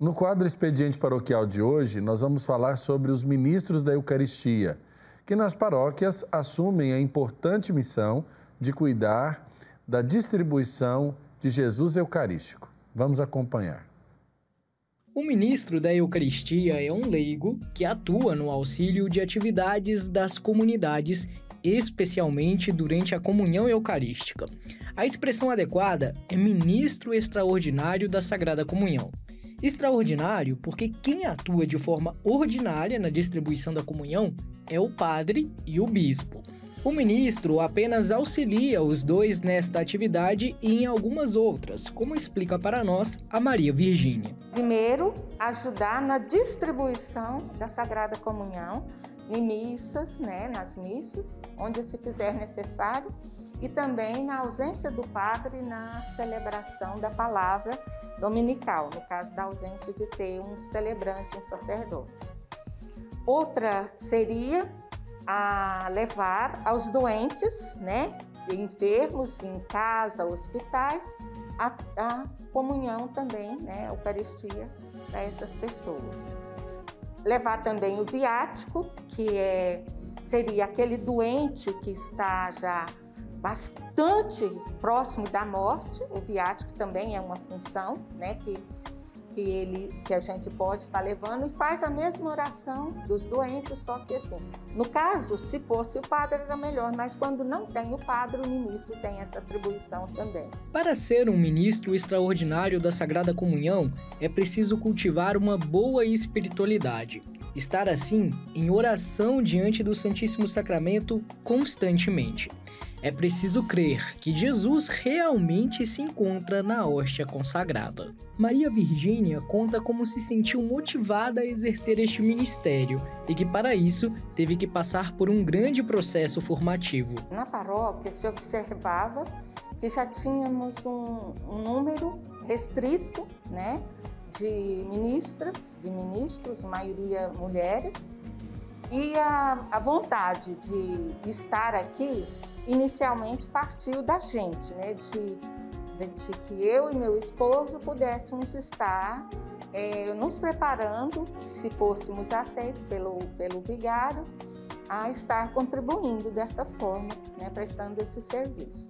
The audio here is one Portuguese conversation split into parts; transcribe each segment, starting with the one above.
No quadro Expediente Paroquial de hoje, nós vamos falar sobre os ministros da Eucaristia, que nas paróquias assumem a importante missão de cuidar da distribuição de Jesus Eucarístico. Vamos acompanhar. O ministro da Eucaristia é um leigo que atua no auxílio de atividades das comunidades, especialmente durante a comunhão eucarística. A expressão adequada é ministro extraordinário da Sagrada Comunhão. Extraordinário porque quem atua de forma ordinária na distribuição da comunhão é o padre e o bispo. O ministro apenas auxilia os dois nesta atividade e em algumas outras, como explica para nós a Maria Virgínia. Primeiro, ajudar na distribuição da Sagrada Comunhão, em missas, nas missas, onde se fizer necessário, e também na ausência do padre na celebração da palavra dominical, no caso da ausência de ter um celebrante, um sacerdote. Outra seria a levar aos doentes, enfermos em casa, hospitais, a comunhão também, a Eucaristia para essas pessoas. Levar também o viático, que seria aquele doente que está já bastante próximo da morte. O viático também é uma função, que a gente pode estar levando, e faz a mesma oração dos doentes, só que assim, no caso, se fosse o padre era melhor, mas quando não tem o padre, o ministro tem essa atribuição também. Para ser um ministro extraordinário da Sagrada Comunhão, é preciso cultivar uma boa espiritualidade. Estar assim em oração diante do Santíssimo Sacramento constantemente. É preciso crer que Jesus realmente se encontra na hóstia consagrada. Maria Virgínia conta como se sentiu motivada a exercer este ministério e que, para isso, teve que passar por um grande processo formativo. Na paróquia se observava que já tínhamos um número restrito, de ministros, maioria mulheres, e a vontade de estar aqui inicialmente partiu da gente, de que eu e meu esposo pudéssemos estar nos preparando, se fôssemos aceitos pelo vigário, a estar contribuindo desta forma, prestando esse serviço.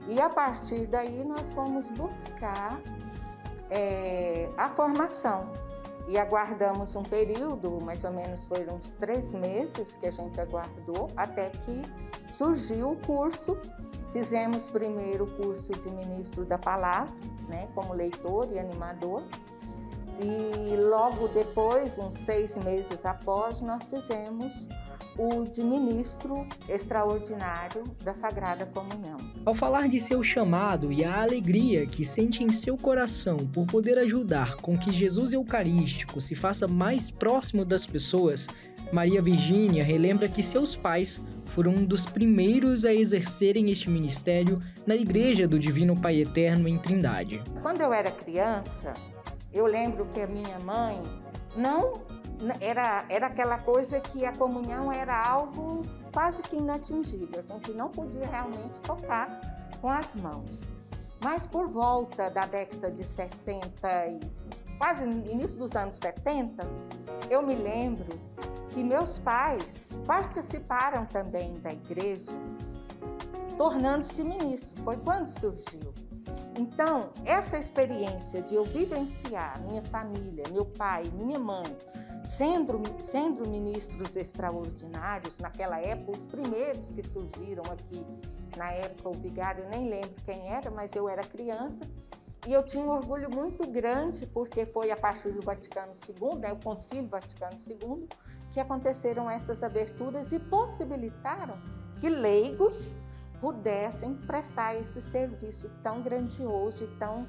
E a partir daí nós fomos buscar a formação e aguardamos um período, mais ou menos foram uns 3 meses que a gente aguardou, até que surgiu o curso. Fizemos primeiro o curso de ministro da palavra, como leitor e animador, e logo depois, uns 6 meses após, nós fizemos o de ministro extraordinário da Sagrada Comunhão. Ao falar de seu chamado e a alegria que sente em seu coração por poder ajudar com que Jesus Eucarístico se faça mais próximo das pessoas, Maria Virgínia relembra que seus pais foram um dos primeiros a exercerem este ministério na Igreja do Divino Pai Eterno em Trindade. Quando eu era criança, eu lembro que a minha mãe era aquela coisa que a comunhão era algo quase que inatingível. A gente não podia realmente tocar com as mãos. Mas por volta da década de 60 e quase início dos anos 70, eu me lembro que meus pais participaram também da igreja, tornando-se ministros. Foi quando surgiu. Então, essa experiência de eu vivenciar minha família, meu pai, minha mãe, sendo ministros extraordinários, naquela época, os primeiros que surgiram aqui, na época o vigário, nem lembro quem era, mas eu era criança, e eu tinha um orgulho muito grande, porque foi a partir do Vaticano II, o Concílio Vaticano II, que aconteceram essas aberturas e possibilitaram que leigos pudessem prestar esse serviço tão grandioso e tão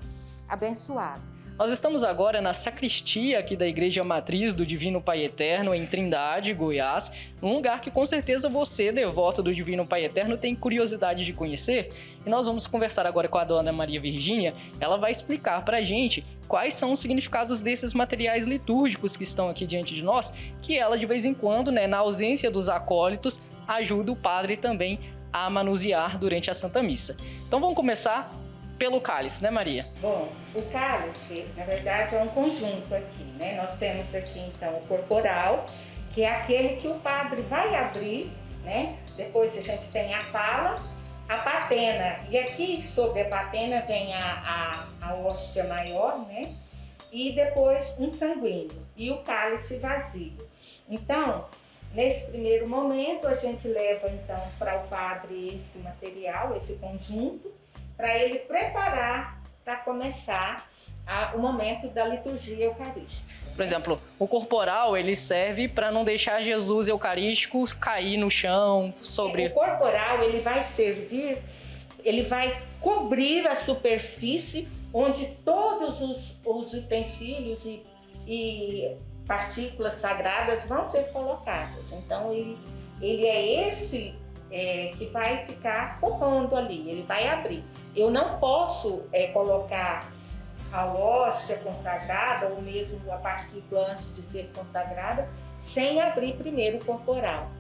abençoado. Nós estamos agora na sacristia aqui da Igreja Matriz do Divino Pai Eterno, em Trindade, Goiás, um lugar que com certeza você, devoto do Divino Pai Eterno, tem curiosidade de conhecer. E nós vamos conversar agora com a dona Maria Virgínia. Ela vai explicar pra gente quais são os significados desses materiais litúrgicos que estão aqui diante de nós, que ela de vez em quando, na ausência dos acólitos, ajuda o padre também a manusear durante a Santa Missa. Então vamos começar pelo cálice, né, Maria? Bom, o cálice, na verdade, é um conjunto aqui, né? Nós temos aqui, então, o corporal, que é aquele que o padre vai abrir, né? Depois a gente tem a pala, a patena, e aqui sobre a patena vem a hóstia maior, né? E depois um sanguíneo e o cálice vazio. Então, nesse primeiro momento, a gente leva então para o padre esse material, esse conjunto, para ele preparar para começar o momento da liturgia eucarística. Por exemplo, o corporal, ele serve para não deixar Jesus eucarístico cair no chão sobre... O corporal, ele vai servir, ele vai cobrir a superfície onde todos os utensílios e partículas sagradas vão ser colocadas. Então, ele é esse que vai ficar forrando ali, ele vai abrir. Eu não posso colocar a hóstia consagrada ou mesmo a partícula antes de ser consagrada sem abrir primeiro o corporal.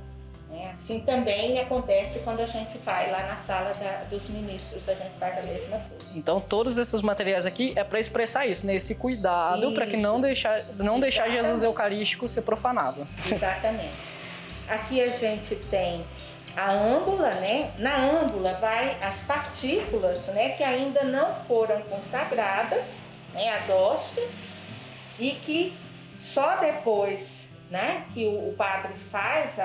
Assim também acontece quando a gente vai lá na sala dos ministros, a gente faz a mesma coisa. Então todos esses materiais aqui é para expressar isso, né? Esse cuidado para que não deixar Jesus eucarístico ser profanado. Exatamente. Aqui a gente tem a âmbula, né? Na âmbula vai as partículas, né? Que ainda não foram consagradas, né? As hóstias, e que só depois, né? Que o padre faz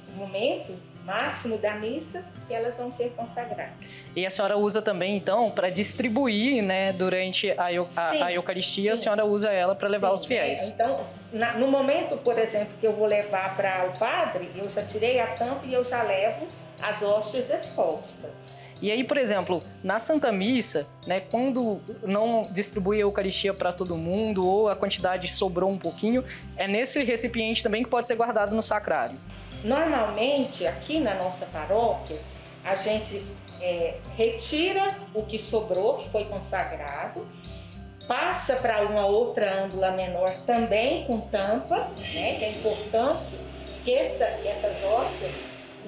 o momento máximo da missa, que elas vão ser consagradas. E a senhora usa também, então, para distribuir, né, durante a Eucaristia, sim. A senhora usa ela para levar os fiéis. Então, no momento, por exemplo, que eu vou levar para o padre, eu já tirei a tampa e eu já levo as hóstias expostas. E aí, por exemplo, na Santa Missa, né, quando não distribui a Eucaristia para todo mundo ou a quantidade sobrou um pouquinho, é nesse recipiente também que pode ser guardado no sacrário. Normalmente, aqui na nossa paróquia, a gente retira o que sobrou, que foi consagrado, passa para uma outra âmbula menor também com tampa, né, que é importante que essas hóstias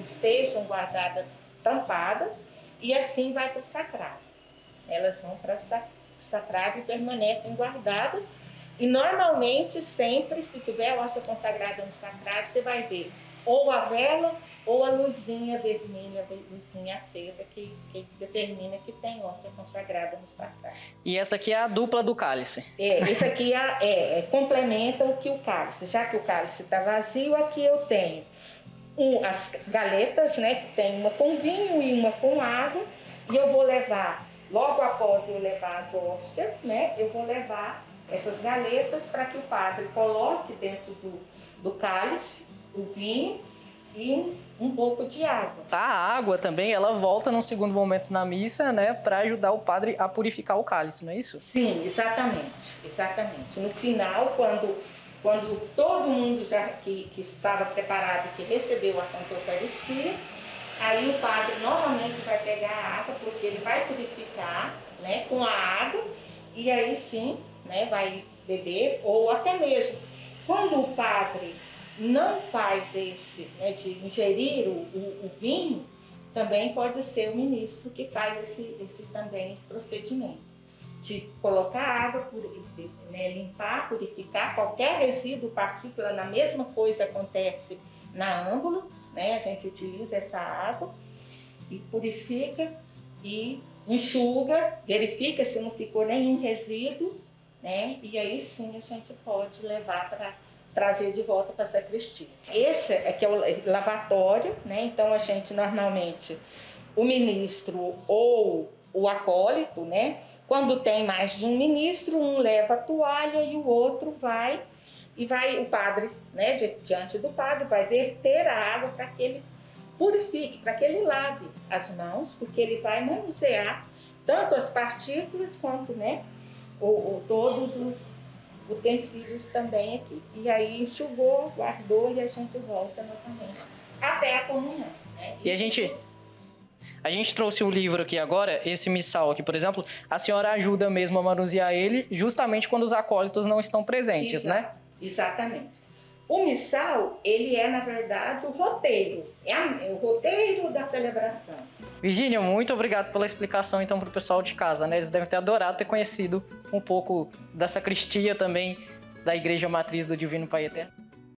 estejam guardadas tampadas, e assim vai para o sacrário. Elas vão para o sacrário e permanecem guardadas. E normalmente, sempre, se tiver a hóstia consagrada no sacrário, você vai ver ou a vela ou a luzinha vermelha, a luzinha acesa, que determina que tem hóstia consagrada no sacrário. E essa aqui é a dupla do cálice. Esse aqui complementa o que o cálice. Já que o cálice está vazio, aqui eu tenho as galetas, né, que tem uma com vinho e uma com água, e eu vou levar, logo após eu levar as hóstias, né, eu vou levar essas galetas para que o padre coloque dentro do cálice o vinho e um pouco de água. A água também, ela volta num segundo momento na missa, né, para ajudar o padre a purificar o cálice, não é isso? Sim, exatamente. No final, quando todo mundo que estava preparado, que recebeu a Santa Eucaristia, aí o padre novamente vai pegar a água, porque ele vai purificar, né, com a água, e aí sim, né, vai beber, ou até mesmo, quando o padre não faz esse, né, de ingerir o vinho, também pode ser o ministro que faz esse procedimento. De colocar água, né, limpar, purificar qualquer resíduo, partícula, na mesma coisa acontece na âmbula, né? A gente utiliza essa água e purifica e enxuga, verifica se não ficou nenhum resíduo, né? E aí sim a gente pode levar para trazer de volta para a sacristia. Esse que é o lavatório, né? Então a gente normalmente, o ministro ou o acólito, né? Quando tem mais de um ministro, um leva a toalha e o outro vai, o padre, né, diante do padre, vai verter a água para que ele purifique, para que ele lave as mãos, porque ele vai manusear tanto as partículas quanto, né, todos os utensílios também aqui. E aí enxugou, guardou e a gente volta novamente até a comunhão. Né? E a gente trouxe um livro aqui agora, esse missal aqui, por exemplo, a senhora ajuda mesmo a manusear ele justamente quando os acólitos não estão presentes, né? Exatamente. O missal, ele é, na verdade, o roteiro. É o roteiro da celebração. Virgínia, muito obrigado pela explicação, então, para o pessoal de casa, né? Eles devem ter adorado ter conhecido um pouco da sacristia também da Igreja Matriz do Divino Pai Eterno.